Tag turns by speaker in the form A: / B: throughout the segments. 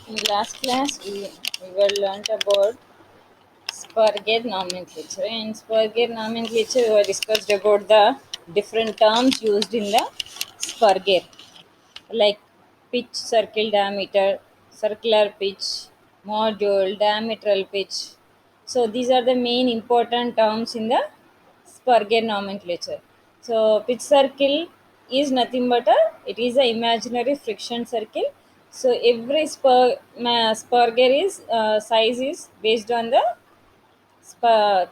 A: In last class, we were learnt about Spurgeon nomenclature. In Spurgeon nomenclature, we were discussed about the different terms used in the Spurgeon, like pitch, circle, diameter, circular pitch, module, diametral pitch. So these are the main important terms in the Spurgeon nomenclature. So pitch circle is nothing but it is a imaginary friction circle. So every Spurgeon is size is based on the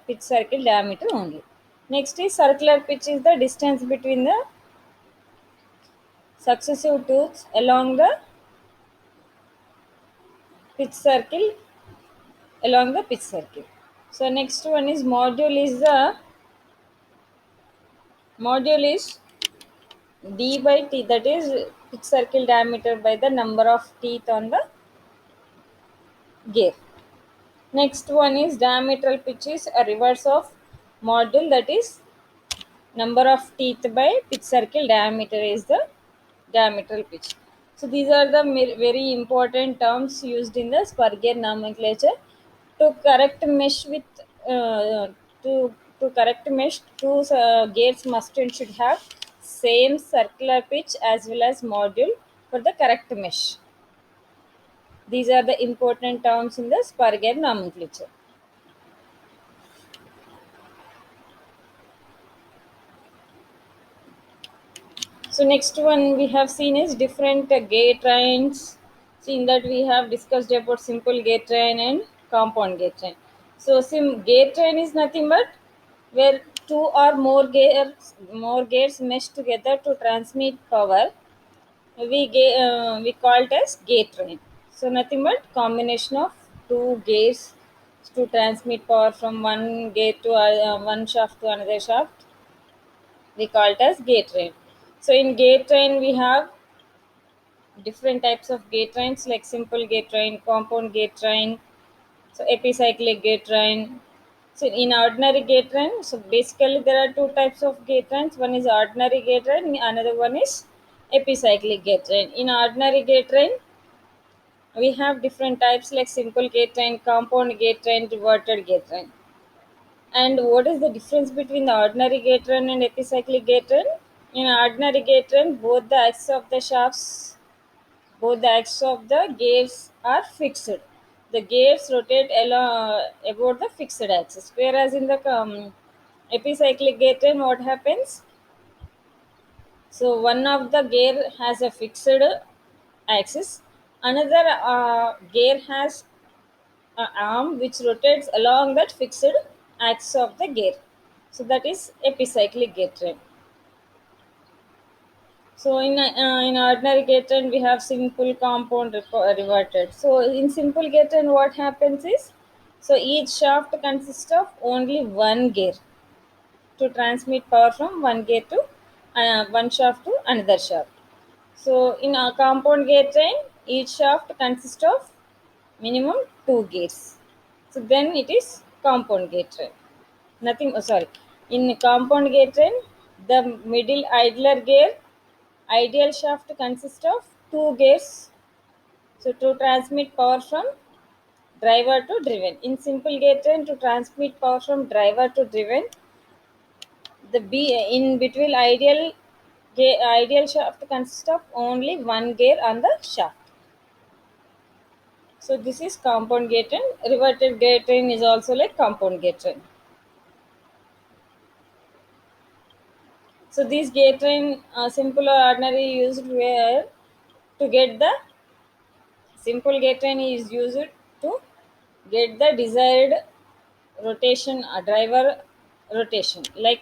A: pitch circle diameter only. Next is circular pitch is the distance between the successive tooths along the pitch circle along the pitch circle. So next one is module is d by t, that is pitch circle diameter by the number of teeth on the gear. Next one is diametral pitch is a reverse of module, that is number of teeth by pitch circle diameter is the diametral pitch. So these are the very important terms used in the Spurgeon nomenclature. To correct mesh with to to correct mesh, two gates must and should have same circular pitch as well as module for the correct mesh. These are the important terms in the Spurgeon nomenclature. So next one we have seen is different gate trains. See, in that we have discussed about simple gate train and compound gate train. So gate train is nothing but where two or more gates mesh together to transmit power. We call it as gate train. So nothing but combination of two gates to transmit power from one gate to one shaft to another shaft. We call it as gate train. So in gate train we have different types of gate trains like simple gate train, compound gate train, so epicyclic gate train. So in ordinary gate train, so basically there are two types of gate trains. One is ordinary gate train, another one is epicyclic gate train. In ordinary gate train, we have different types like simple gate train, compound gate train, reverted gate train. And what is the difference between the ordinary gate train and epicyclic gate train? In ordinary gate train, both the axes of the gears are fixed. The gears rotate along about the fixed axis. Whereas in the epicyclic gear train, what happens? So one of the gear has a fixed axis. Another gear has an arm which rotates along that fixed axis of the gear. So that is epicyclic gear train. So in ordinary gate train we have simple compound reverted. So in simple gate train what happens is, so each shaft consists of only one gear to transmit power from one gear to one shaft to another shaft. So in a compound gate train each shaft consists of minimum two gears. So then it is compound gate train. Nothing. Oh, sorry. In compound gate train, the middle idler gear ideal shaft consists of two gears, so to transmit power from driver to driven. In simple gear train, to transmit power from driver to driven, the B in between ideal shaft consists of only one gear on the shaft. So this is compound gear train. Reverted gear train is also like compound gear train. So these gear train, simple or ordinary, used where to get the simple gear train is used to get the desired rotation, driver rotation, like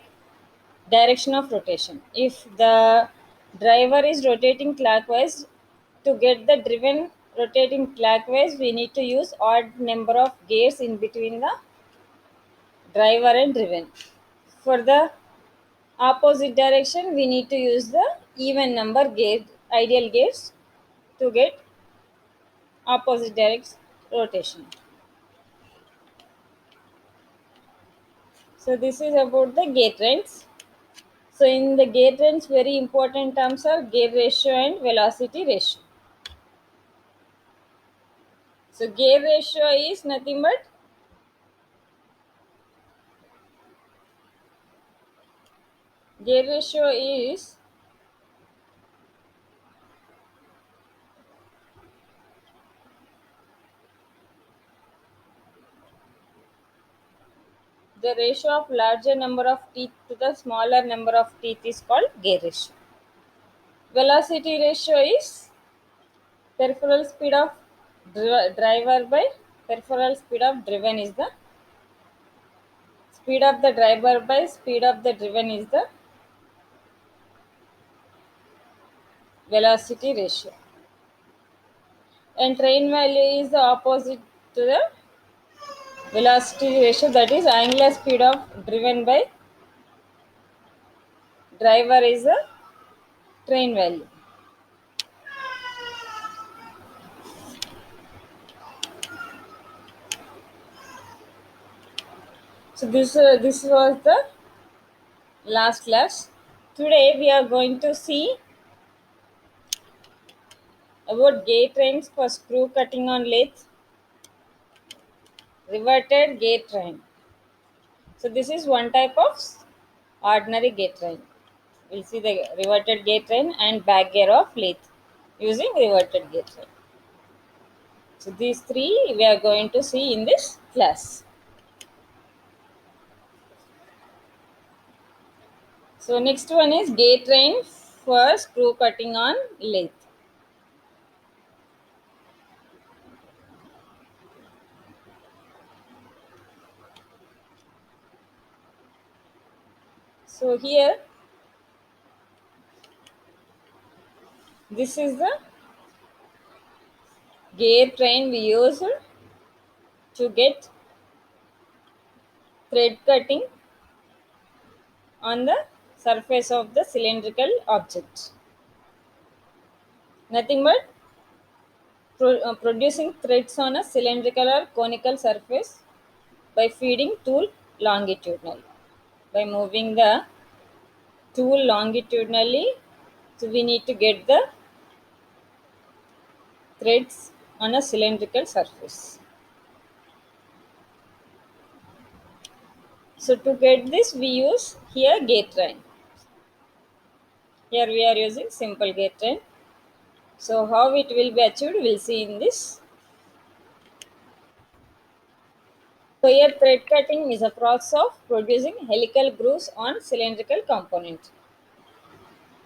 A: direction of rotation. If the driver is rotating clockwise, to get the driven rotating clockwise we need to use odd number of gears in between the driver and driven. For the opposite direction we need to use the even number gear ideal gears to get opposite direct rotation. So this is about the gear trends. So in the gear trends, very important terms are gear ratio and velocity ratio. So gear ratio is nothing but gear ratio is the ratio of larger number of teeth to the smaller number of teeth is called gear ratio. Velocity ratio is peripheral speed of driver by peripheral speed of driven is the speed of the driver by speed of the driven is the velocity ratio. And train value is the opposite to the velocity ratio, that is angular speed of driven by driver is the train value. So this was the last class. Today we are going to see about gate trains for screw cutting on lathe, reverted gate train. So this is one type of ordinary gate train. We'll see the reverted gate train and back gear of lathe using reverted gate train. So these three we are going to see in this class. So next one is gate train for screw cutting on lathe. So here this is the gear train we use to get thread cutting on the surface of the cylindrical object. Nothing but producing threads on a cylindrical or conical surface by feeding tool longitudinally. By moving the tool longitudinally, so we need to get the threads on a cylindrical surface. So to get this, we use here gate train. Here we are using simple gate train. So how it will be achieved, we'll see in this. So here thread cutting is a process of producing helical grooves on cylindrical component.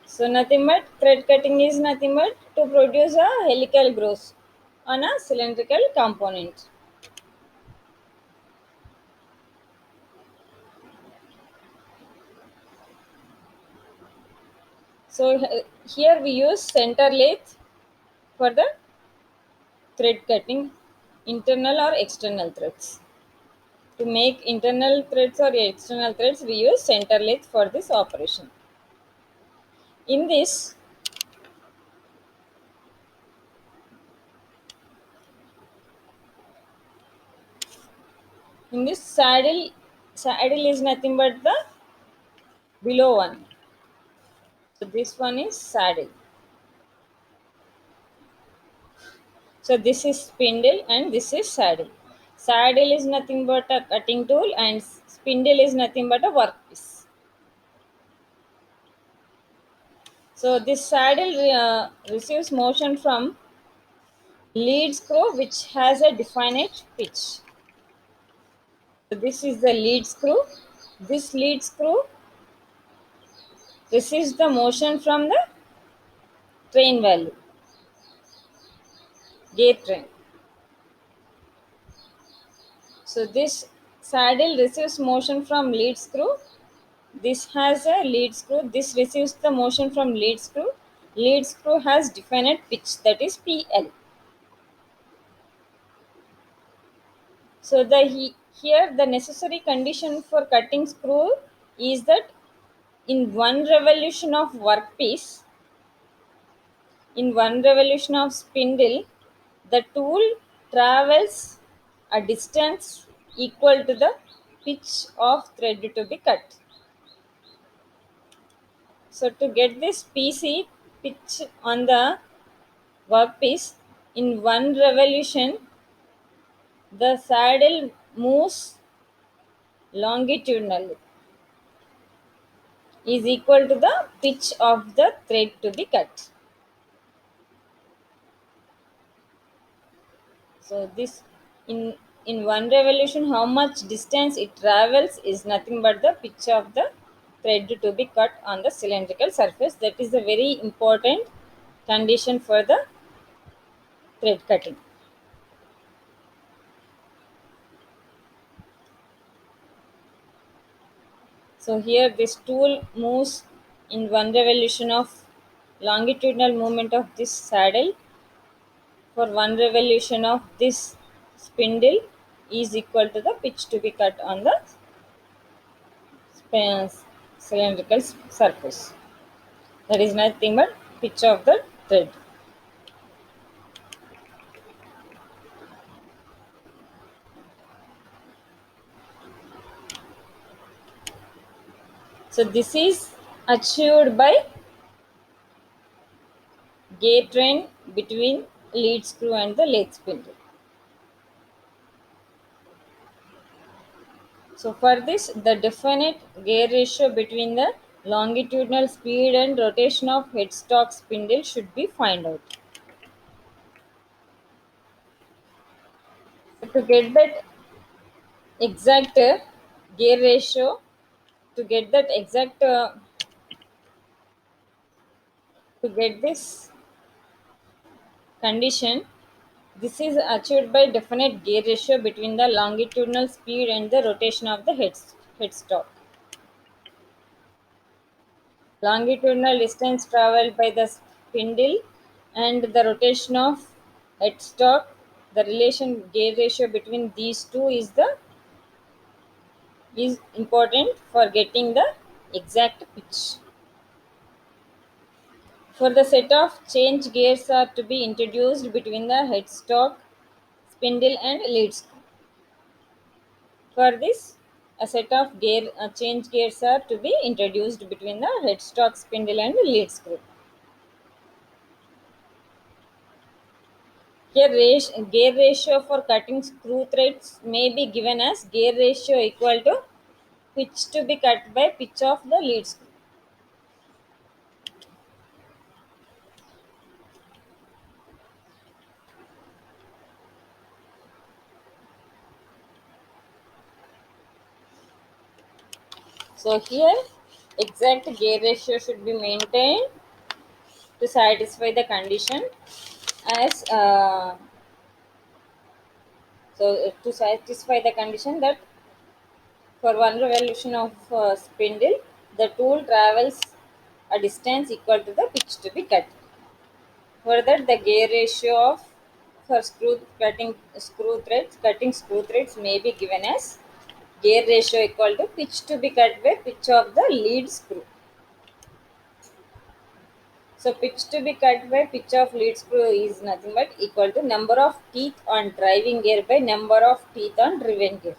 A: So nothing but thread cutting is nothing but to produce a helical grooves on a cylindrical component. So here we use center lathe for the thread cutting, internal or external threads. To make internal threads or external threads, we use center lathe for this operation. In this, saddle is nothing but the below one. So this one is saddle. So this is spindle and this is saddle. Saddle is nothing but a cutting tool and spindle is nothing but a workpiece. So this saddle receives motion from lead screw which has a definite pitch. So this is the lead screw. This lead screw receives the motion from the train value, gate train. So this saddle receives motion from lead screw. This has a lead screw. This receives the motion from lead screw. Lead screw has definite pitch, that is PL. So here the necessary condition for cutting screw is that in one revolution of workpiece, in one revolution of spindle, the tool travels a distance equal to the pitch of thread to be cut. So to get this PC pitch on the workpiece in one revolution, The saddle moves longitudinally is equal to the pitch of the thread to be cut. So this in one revolution, how much distance it travels is nothing but the pitch of the thread to be cut on the cylindrical surface. That is a very important condition for the thread cutting. So here this tool moves in one revolution of longitudinal movement of this saddle for one revolution of this spindle is equal to the pitch to be cut on the sp- cylindrical surface. That is nothing but pitch of the thread. So this is achieved by gear train between lead screw and the lathe spindle. So for this, the definite gear ratio between the longitudinal speed and rotation of headstock spindle should be find out. So to get that exact gear ratio, to get that exact to get this condition, this is achieved by definite gear ratio between the longitudinal speed and the rotation of the headstock. Longitudinal distance traveled by the spindle and the rotation of headstock, the relation gear ratio between these two is important for getting the exact pitch. For the set of change gears are to be introduced between the headstock, spindle and lead screw. For this, a set of change gears are to be introduced between the headstock, spindle and lead screw. Here, gear ratio for cutting screw threads may be given as gear ratio equal to pitch to be cut by pitch of the lead screw. So here, exact gear ratio should be maintained to satisfy the condition as to satisfy the condition that for one revolution of spindle, the tool travels a distance equal to the pitch to be cut. Further, the gear ratio of for cutting screw threads may be given as gear ratio equal to pitch to be cut by pitch of the lead screw. So pitch to be cut by pitch of lead screw is nothing but equal to number of teeth on driving gear by number of teeth on driven gear.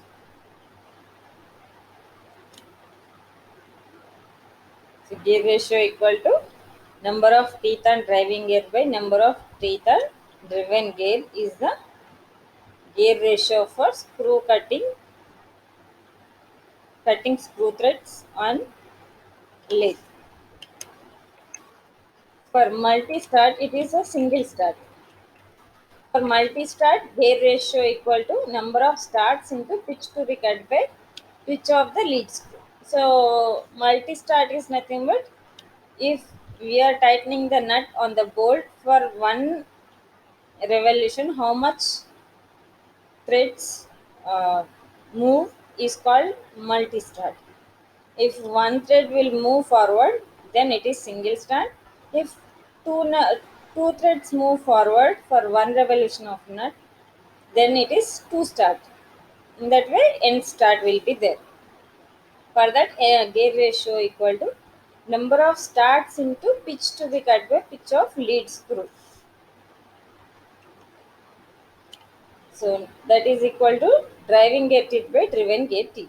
A: So gear ratio equal to number of teeth on driving gear by number of teeth on driven gear is the gear ratio for cutting screw threads on lathe. For multi-start, it is a single start. For multi-start, gear ratio equal to number of starts into pitch to be cut by pitch of the lead screw. So multi-start is nothing but if we are tightening the nut on the bolt for one revolution, how much threads move is called multi-start. If one thread will move forward, then it is single start. If two threads move forward for one revolution of nut, then it is two start. In that way, end start will be there. For that, a gear ratio equal to number of starts into pitch to be cut by pitch of lead screw. So that is equal to driving gear teeth by driven gear teeth.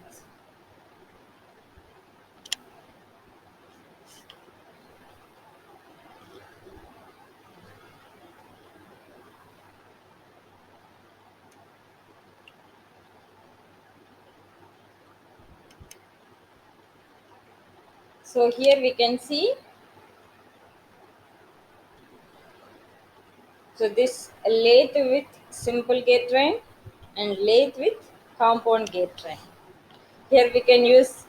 A: So here we can see, so this lathe with simple gate train and lathe with compound gate train. Here we can use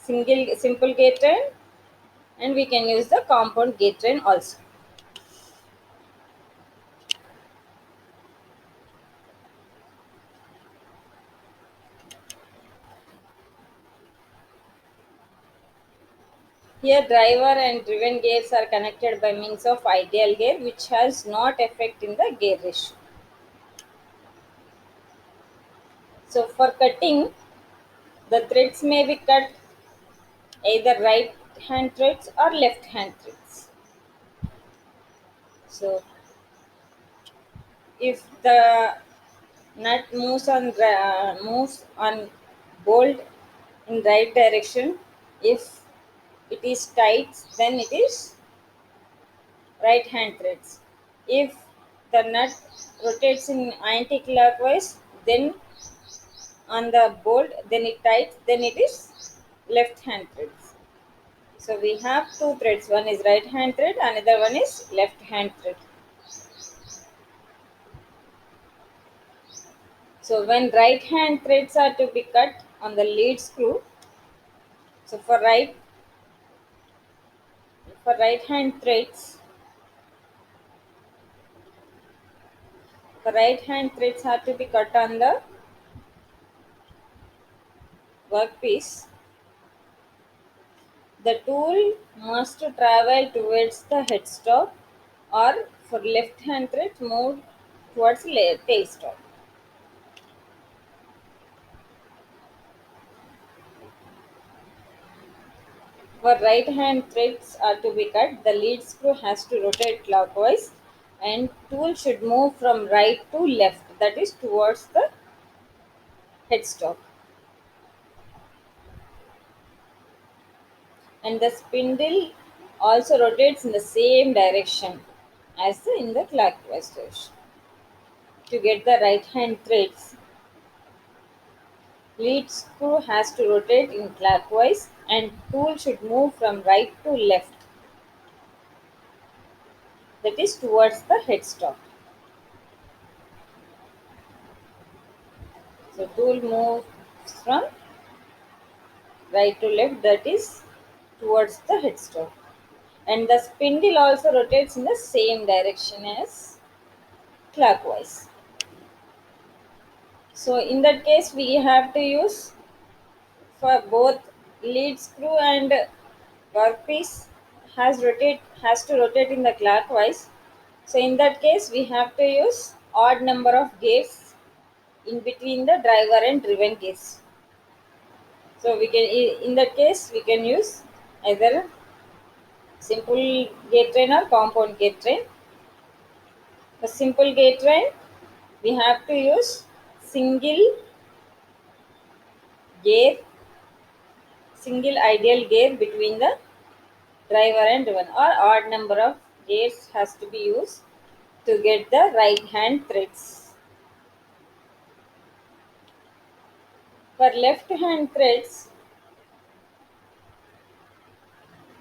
A: simple gate train and we can use the compound gate train also. Here driver and driven gears are connected by means of ideal gear which has not effect in the gear ratio. So for cutting, the threads may be cut either right hand threads or left hand threads. So if the nut moves on bolt in right direction, if it is tight, then it is right hand threads. If the nut rotates in anti-clockwise, then on the bolt, then it tight, then it is left hand threads. So we have two threads. One is right hand thread, another one is left hand thread. So when right hand threads are to be cut on the lead screw, so for right hand threads, have to be cut on the workpiece. The tool must travel towards the headstock, or for left hand threads move towards tailstock. For right hand threads are to be cut, the lead screw has to rotate clockwise and tool should move from right to left, that is towards the headstock. And the spindle also rotates in the same direction as in the clockwise direction. To get the right hand threads, lead screw has to rotate in clockwise and tool should move from right to left, that is towards the headstock. So tool moves from right to left, that is towards the headstock. And the spindle also rotates in the same direction as clockwise. So in that case we have to use, for both lead screw and workpiece has to rotate in the clockwise. So in that case we have to use odd number of gears in between the driver and driven gears. So we can, in that case we can use either simple gate train or compound gate train. For simple gate train, we have to use single gear, single ideal gear between the driver and driven, or odd number of gears has to be used to get the right hand threads. For left hand threads,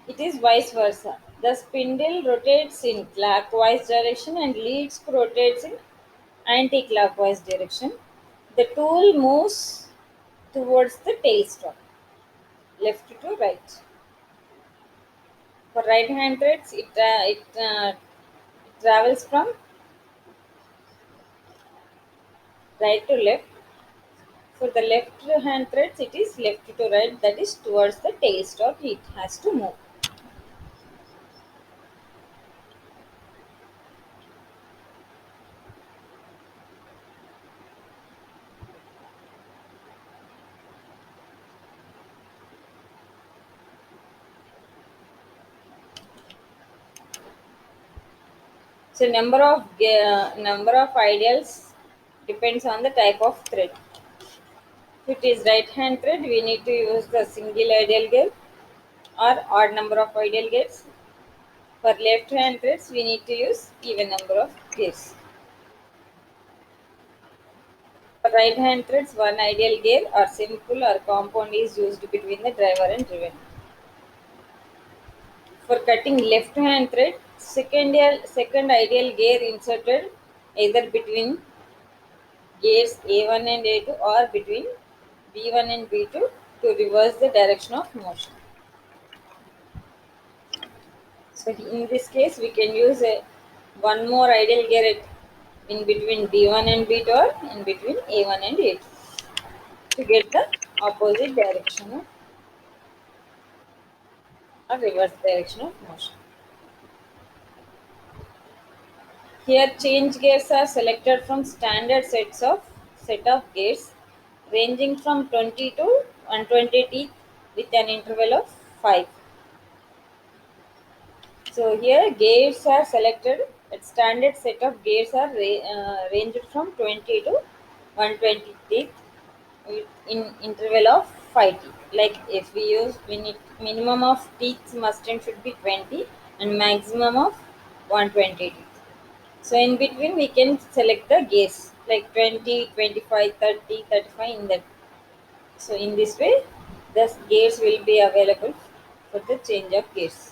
A: it is vice versa. The spindle rotates in clockwise direction and lead screw rotates in anti-clockwise direction. The tool moves towards the tailstock, left to right. For right hand threads, it travels from right to left. For the left hand threads, it is left to right, that is towards the tailstock it has to move. So number of ideals depends on the type of thread. If it is right hand thread, we need to use the single ideal gear or odd number of ideal gears. For left hand threads, we need to use even number of gears. For right hand threads, one ideal gear or simple or compound is used between the driver and driven. For cutting left hand thread, second ideal gear inserted either between gears A1 and A2 or between B1 and B2 to reverse the direction of motion. So in this case, we can use one more ideal gear in between B1 and B2 or in between A1 and A2 to get the opposite direction of or reverse direction of motion. Here change gears are selected from standard set of gears ranging from 20 to 120 teeth with an interval of 5. So here gears are selected. At standard set of gears are ranged from 20 to 120 teeth with in interval of 5 teeth. Like if we use minimum of teeth must and should be 20 and maximum of 120 teeth. So in between we can select the gears like 20, 25, 30, 35 in that. So in this way the gears will be available for the change of gears.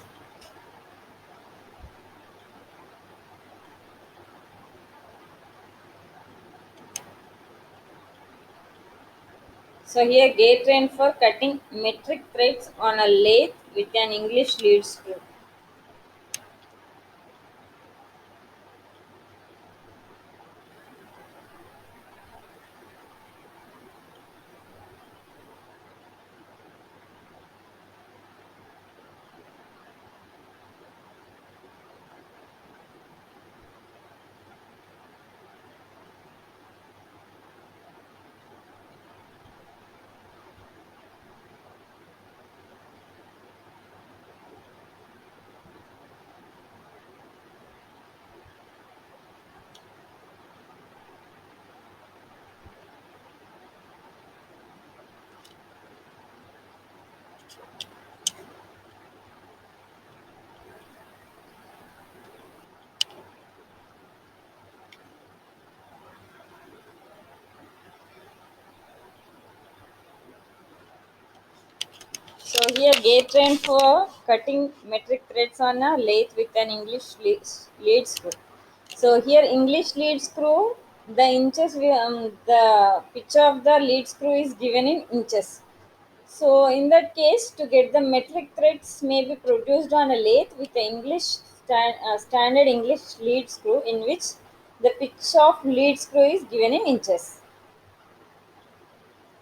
A: So here gate train for cutting metric threads on a lathe with an English lead screw. So here gate train for cutting metric threads on a lathe with an lead screw. So here English lead screw, the the pitch of the lead screw is given in inches. So in that case, to get the metric threads may be produced on a lathe with the standard English lead screw in which the pitch of lead screw is given in inches.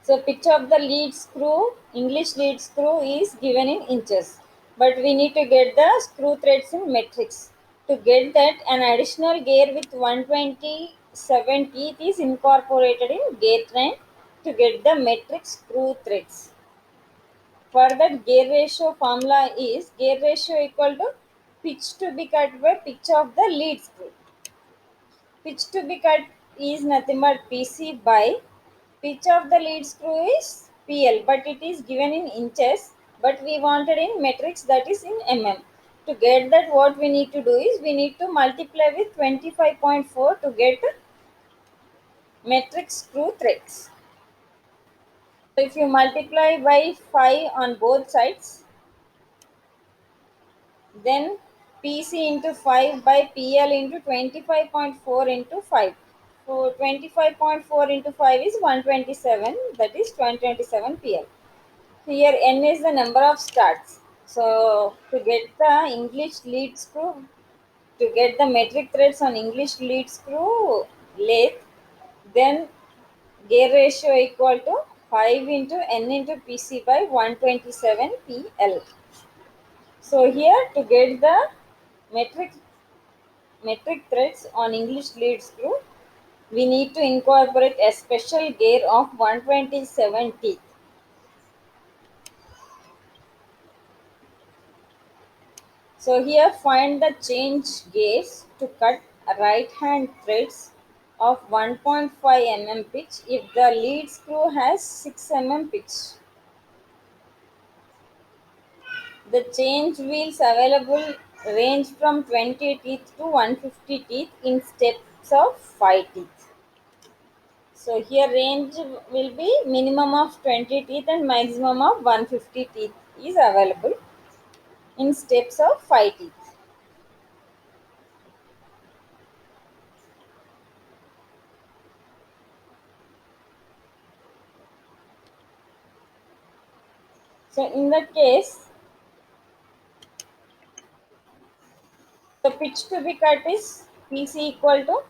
A: So pitch of the lead screw, English lead screw is given in inches. But we need to get the screw threads in metrics. To get that, an additional gear with 127 teeth is incorporated in gear train to get the metric screw threads. For that gear ratio formula is gear ratio equal to pitch to be cut by pitch of the lead screw. Pitch to be cut is nothing but PC by pitch of the lead screw is PL, but it is given in inches, but we wanted in metrics, that is in mm. To get that, what we need to do is we need to multiply with 25.4 to get metric screw threads. So if you multiply by 5 on both sides, then PC into 5 by PL into 25.4 into 5. So 25.4 into 5 is 127, that is 127 PL. Here N is the number of starts. So to get the English lead screw, to get the metric threads on English lead screw lathe, then gear ratio equal to 5 into N into PC by 127 PL. So here to get the metric metric threads on English lead screw, we need to incorporate a special gear of 127 teeth. So here find the change gears to cut right hand threads of 1.5 mm pitch if the lead screw has 6 mm pitch. The change wheels available range from 20 teeth to 150 teeth in steps of 5 teeth. So here range will be minimum of 20 teeth and maximum of 150 teeth is available in steps of 5 teeth. So in that case, the pitch to be cut is PC equal to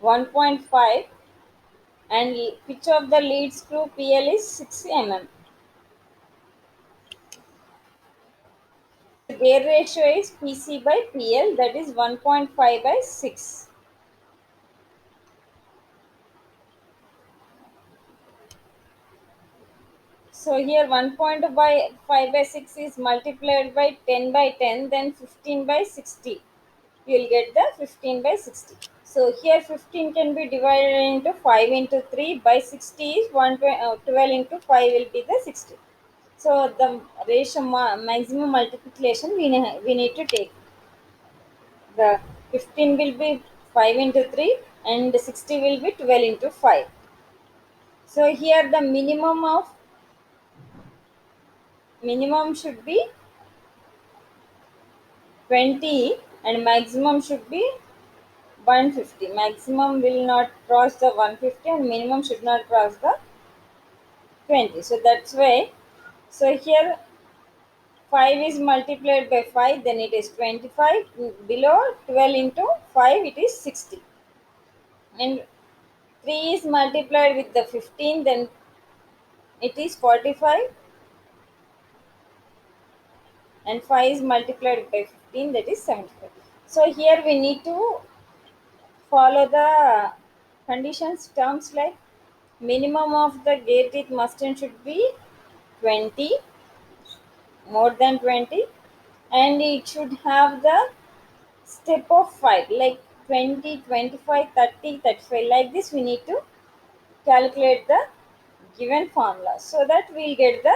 A: 1.5 and pitch of the lead screw PL is 60 mm. The gear ratio is PC by PL, that is 1.5 by 6. So here 1.5 by 6 is multiplied by 10 by 10, then 15 by 60. You will get the 15 by 60. So here 15 can be divided into 5 into 3 by 60 is 12 into 5 will be the 60. So the ratio maximum multiplication we need to take. The 15 will be 5 into 3 and 60 will be 12 into 5. So here the minimum should be 20 and maximum should be 150. Maximum will not cross the 150 and minimum should not cross the 20. So that's why. So here 5 is multiplied by 5, then it is 25. Below 12 into 5, it is 60. And 3 is multiplied with the 15, then it is 45. And 5 is multiplied by 15, that is 75. So here we need to follow the conditions terms like minimum of the gate teeth must and should be 20, more than 20, and it should have the step of 5 like 20, 25, 30, 35. Like this we need to calculate the given formula so that we'll get the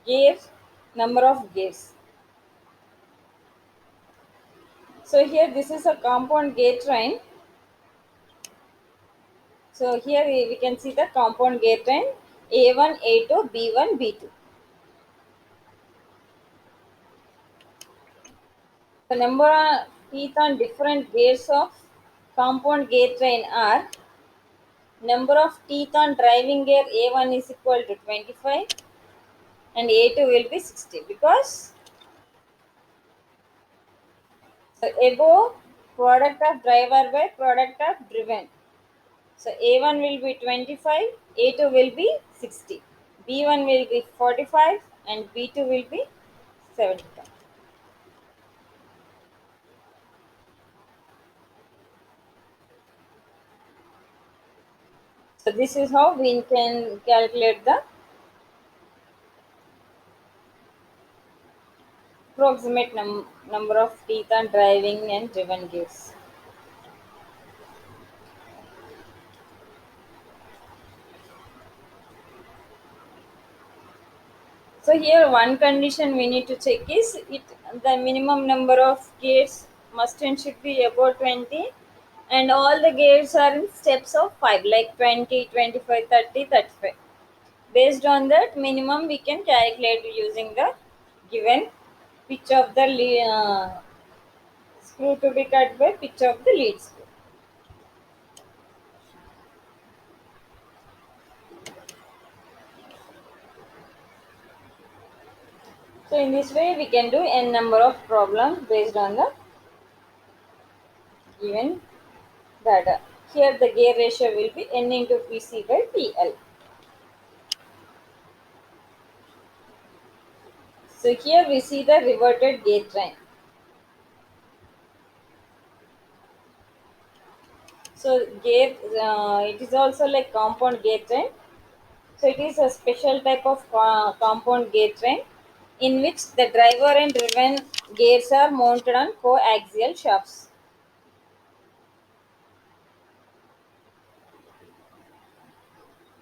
A: gear number of gears. So here this is a compound gear train. So here we can see the compound gear train A1, A2, B1, B2. The number of teeth on different gears of compound gear train are number of teeth on driving gear A1 is equal to 25 and A2 will be 60 because so above product of driver by product of driven. So A1 will be 25, A2 will be 60, B1 will be 45 and B2 will be 75. So this is how we can calculate the approximate number of teeth on driving and driven gears. So here one condition we need to check is it the minimum number of gears must and should be about 20 and all the gears are in steps of 5 like 20, 25, 30, 35. Based on that minimum we can calculate using the given pitch of the screw to be cut by pitch of the lead screw. So in this way we can do n number of problems based on the given data. Here the gear ratio will be n into PC by PL. So here we see the reverted gear train. So gear, it is also like compound gear train. So it is a special type of compound gear train in which the driver and driven gears are mounted on coaxial shafts.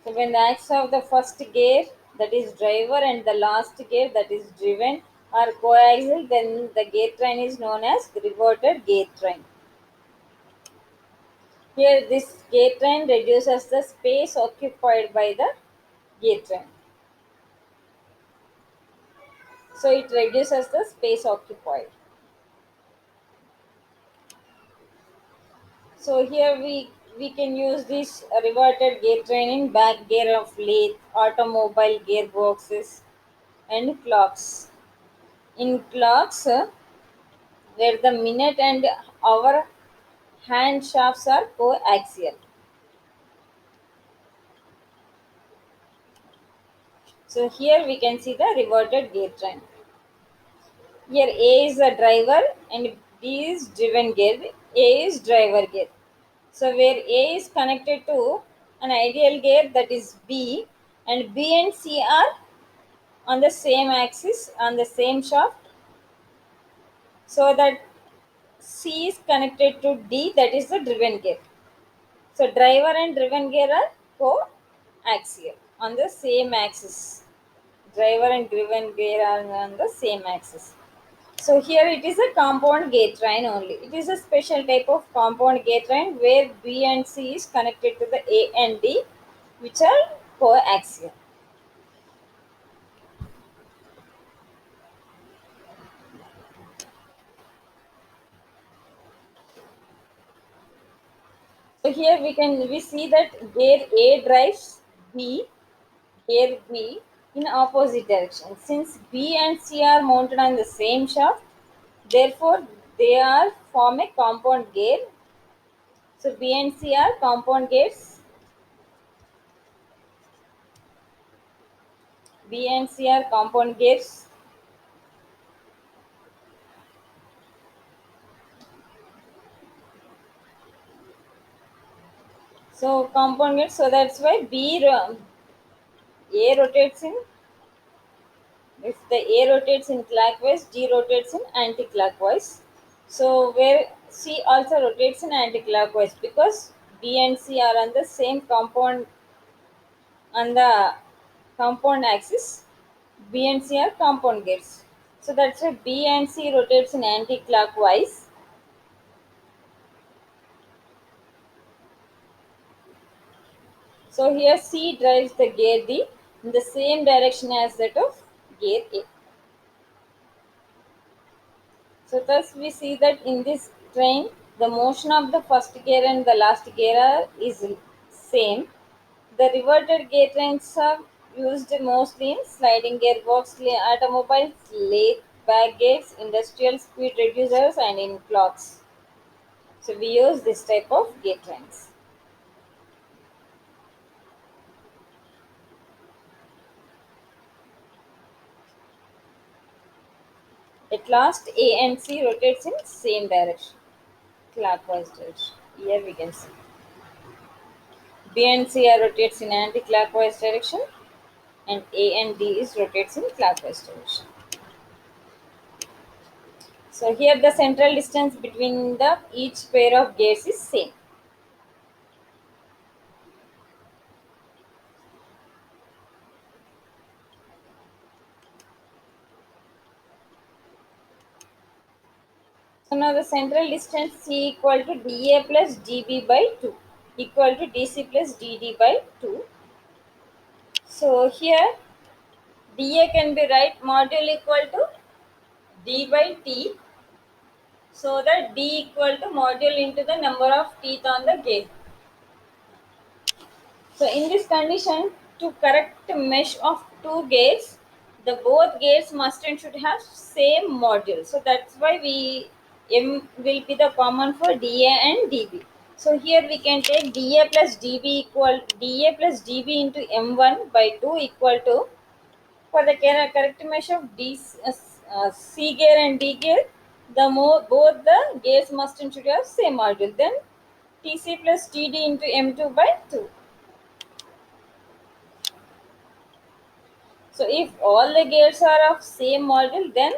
A: So when the axis of the first gear, that is driver, and the last gear, that is driven, are coaxial, then the gear train is known as reverted gear train. Here, this gear train reduces the space occupied by the gate train. So it reduces the space occupied. So here we can use this reverted gate train in back gear of lathe, automobile gearboxes, and clocks. In clocks, where the minute and hour hand shafts are coaxial. So here we can see the reverted gear train. Here A is the driver and B is driven gear. A is driver gear. So where A is connected to an ideal gear, that is B, and B and C are on the same axis on the same shaft, so that C is connected to D, that is the driven gear. So driver and driven gear are coaxial on the same axis. Driver and driven gear are on the same axis. So here it is a compound gate train only. It is a special type of compound gate train where B and C is connected to the A and D, which are coaxial. So here we see that gear A drives B, gear B in opposite direction. Since B and C are mounted on the same shaft, therefore they are form a compound gear. So B and C are compound gears. B and C are compound gears. So compound gears. So that's why A rotates in, if the A rotates in clockwise, D rotates in anti-clockwise. So where C also rotates in anti-clockwise, because B and C are on the same compound on the compound axis. B and C are compound gears. So that's why B and C rotates in anti-clockwise. So here C drives the gear D in the same direction as that of gear A. So thus we see that in this train, the motion of the first gear and the last gear is same. The reverted gear trains are used mostly in sliding gearbox automobiles, lathe, bag gates, industrial speed reducers, and in clocks. So we use this type of gear trains. At last, A and C rotates in same direction, clockwise direction. Here we can see B and C are rotates in anti-clockwise direction, and A and D is rotates in clockwise direction. So here the central distance between the each pair of gears is same. So now the central distance C equal to dA plus dB by 2 equal to dC plus dD by 2. So here dA can be right module equal to d by t, so that d equal to module into the number of teeth on the gear. So in this condition, to correct mesh of two gates, the both gates must and should have same module. So that's why we M will be the common for dA and dB. So here we can take dA plus dB equal dA plus dB into M1 by 2 equal to, for the correct mesh of C gear and D gear, the both the gears must and should have same module. Then TC plus TD into M2 by 2. So if all the gears are of same model, then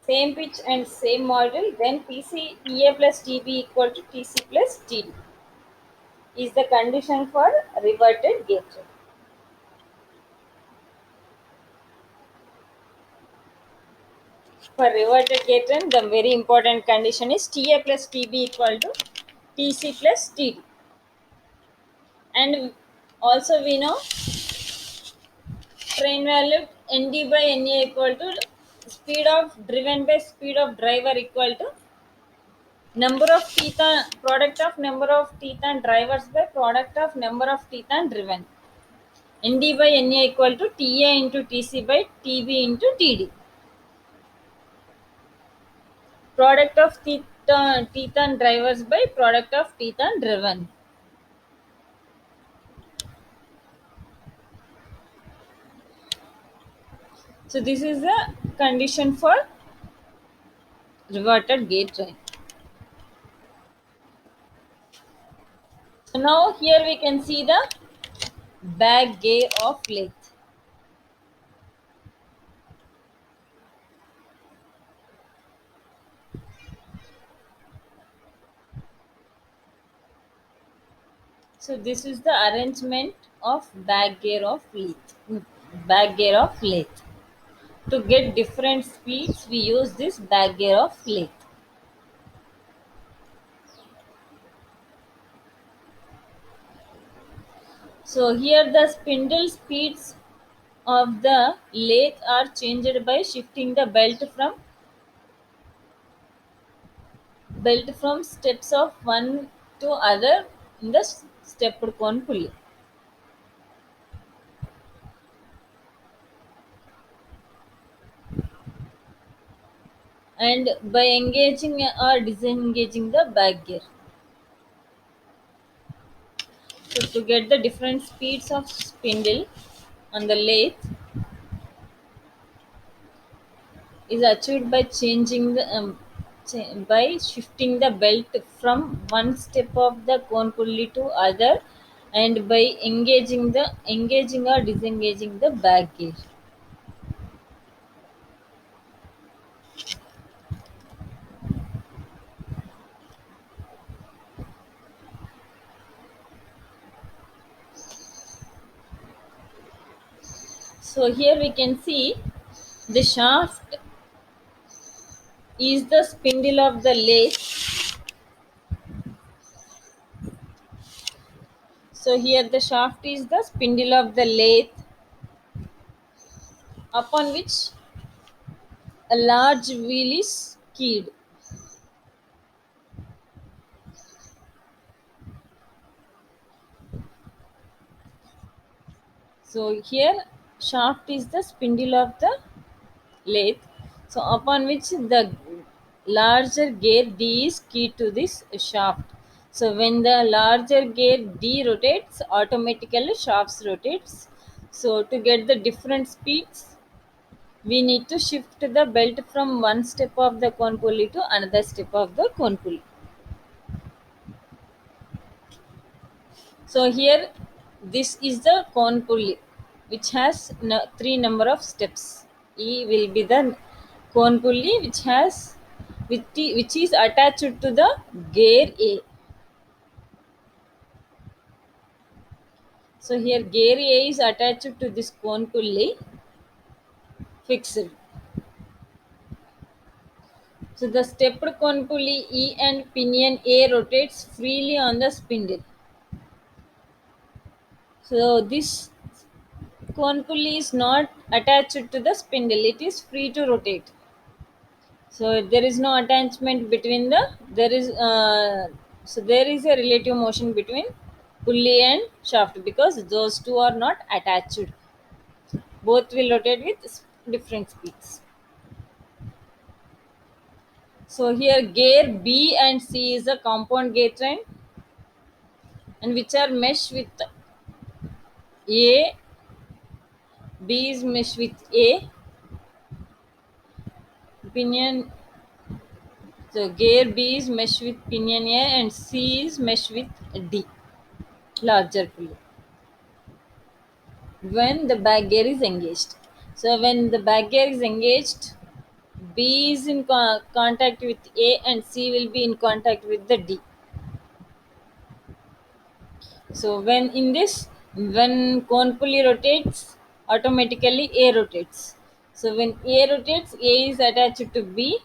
A: same pitch and same model, then TC TA plus TB equal to TC plus TD is the condition for reverted gear train. For reverted gear train, the very important condition is TA plus TB equal to TC plus TD. And also we know train value nd by na equal to speed of driven by speed of driver equal to number of teeth and product of number of teeth and drivers by product of number of teeth and driven. nd by na equal to ta into tc by tb into td. Product of teeth and drivers by product of teeth and driven. So this is the condition for reverted gate train. So now here we can see the back gear of lathe. So this is the arrangement of back gear of lathe. Back gear of lathe. To get different speeds, we use this back gear of lathe. So here the spindle speeds of the lathe are changed by shifting the belt from steps of one to other in the stepped cone pulley. And by engaging or disengaging the back gear. So to get the different speeds of spindle on the lathe is achieved by changing the by shifting the belt from one step of the cone pulley to other, and by engaging or disengaging the back gear. So here we can see the shaft is the spindle of the lathe. So here the shaft is the spindle of the lathe upon which a large wheel is keyed. So here shaft is the spindle of the lathe. So upon which the larger gear D is keyed to this shaft. So when the larger gear D rotates, automatically shafts rotates. So to get the different speeds, we need to shift the belt from one step of the cone pulley to another step of the cone pulley. So here this is the cone pulley which has three number of steps. E will be the cone pulley which is attached to the gear A. So here gear A is attached to this cone pulley fixed. So the stepped cone pulley E and pinion A rotates freely on the spindle. So this cone pulley is not attached to the spindle, it is free to rotate. So there is no attachment between there is a relative motion between pulley and shaft because those two are not attached. Both will rotate with different speeds. So here gear B and C is a compound gear train, and which are mesh with A. B is mesh with A pinion. So gear B is mesh with pinion A and C is mesh with D, larger pulley, when the back gear is engaged. So when the back gear is engaged, B is in contact with A and C will be in contact with the D. So when cone pulley rotates, automatically A rotates. So when A rotates, A is attached to B.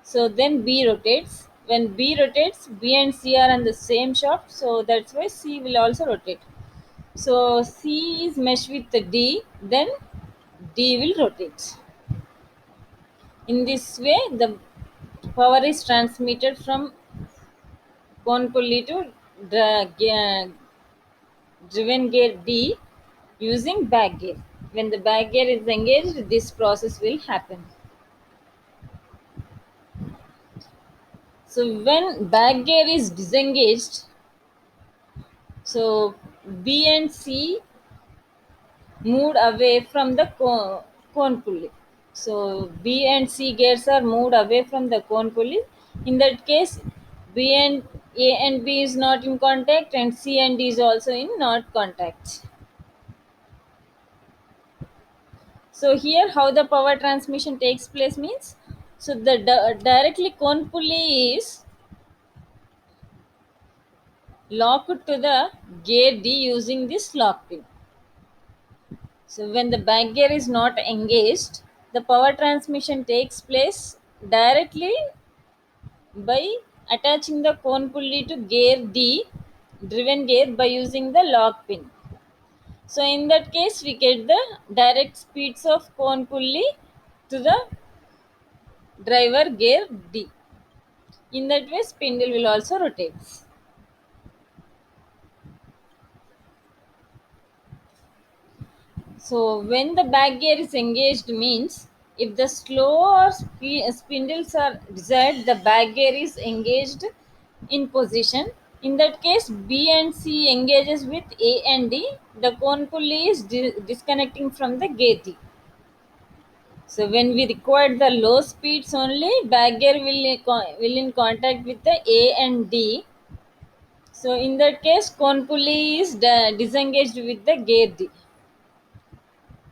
A: So then B rotates. When B rotates, B and C are on the same shaft. So that's why C will also rotate. So C is meshed with the D, then D will rotate. In this way, the power is transmitted from cone pulley to driven gear D using back gear. When the back gear is engaged, this process will happen. So when back gear is disengaged, so B and C moved away from the cone pulley. So B and C gears are moved away from the cone pulley. In that case, B and A and B is not in contact, and C and D is also in not contact. So here, how the power transmission takes place means, so the directly cone pulley is locked to the gear D using this lock pin. So when the back gear is not engaged, the power transmission takes place directly by attaching the cone pulley to gear D, driven gear, by using the lock pin. So in that case, we get the direct speeds of cone pulley to the driver gear D. In that way, spindle will also rotate. So when the back gear is engaged means, if the slow or spindles are desired, the back gear is engaged in position. In that case, B and C engages with A and D. The cone pulley is disconnecting from the gear D. So when we require the low speeds only, back gear will in contact with the A and D. So in that case, cone pulley is disengaged with the gear D.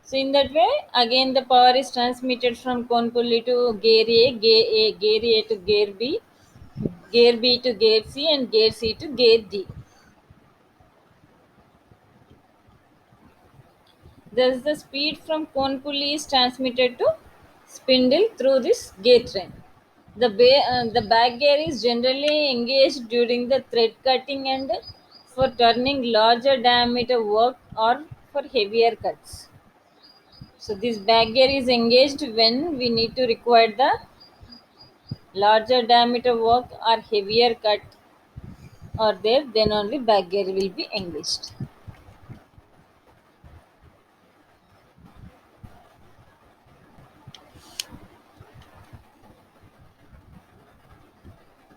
A: So in that way, again the power is transmitted from cone pulley to gear A to gear B to gear C, and gear C to gear D. Thus, the speed from cone pulley is transmitted to spindle through this gear train. The back gear is generally engaged during the thread cutting and for turning larger diameter work or for heavier cuts. So this back gear is engaged when we need to require the larger diameter work or heavier cut are there, then only back gear will be engaged.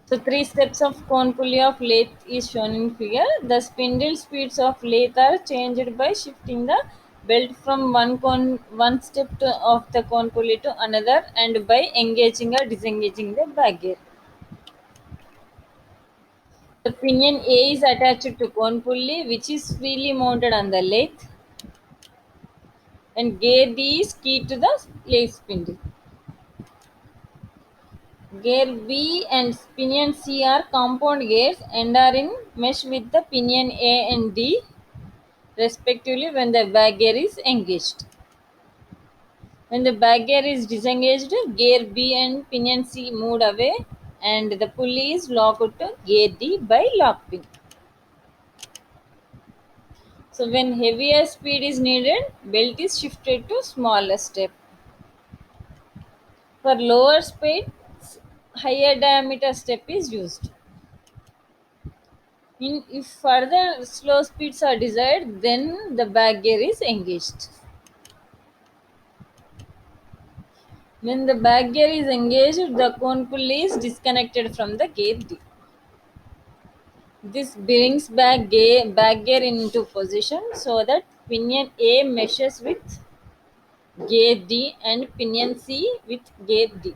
A: So three steps of cone pulley of lathe is shown in figure. The spindle speeds of lathe are changed by shifting the belt from one step of the cone pulley to another, and by engaging or disengaging the back gear. The pinion A is attached to cone pulley, which is freely mounted on the lathe, and gear D is key to the lathe spindle. Gear B and pinion C are compound gears and are in mesh with the pinion A and D respectively when the back gear is engaged. When the back gear is disengaged, gear B and pinion C moved away, and the pulley is locked to gear D by lock pin. So when heavier speed is needed, belt is shifted to smaller step. For lower speed, higher diameter step is used. If further slow speeds are desired, then the back gear is engaged. When the back gear is engaged, the cone pulley is disconnected from the gear D. This brings back gear into position so that pinion A meshes with gear D and pinion C with gear D.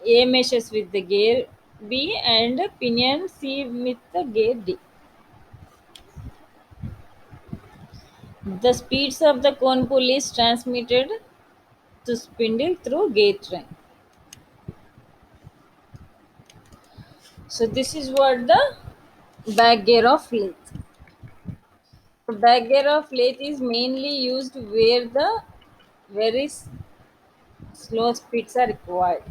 A: A meshes with the gear B and pinion C with the gear D. The speeds of the cone pulley is transmitted to spindle through gear train. So this is what the back gear of lathe. The back gear of lathe is mainly used where the very slow speeds are required.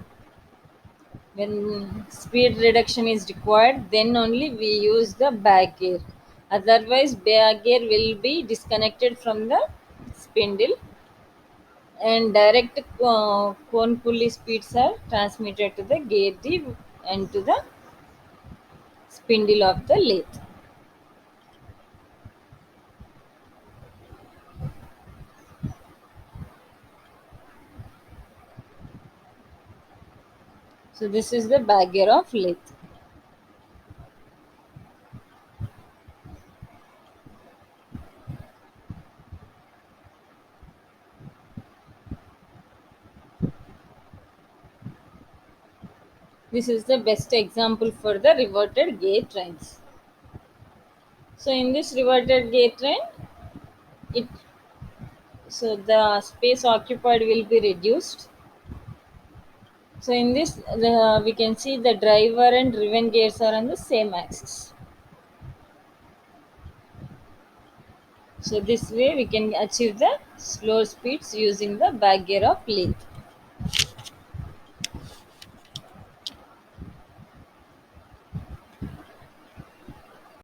A: When speed reduction is required, then only we use the back gear. Otherwise, back gear will be disconnected from the spindle, and direct cone pulley speeds are transmitted to the gear tip and to the spindle of the lathe. So this is the back gear of lathe. This is the best example for the reverted gate trains. So in this reverted gate train, it so the space occupied will be reduced. So in this, we can see the driver and driven gears are on the same axis. So this way we can achieve the slow speeds using the back gear of lathe.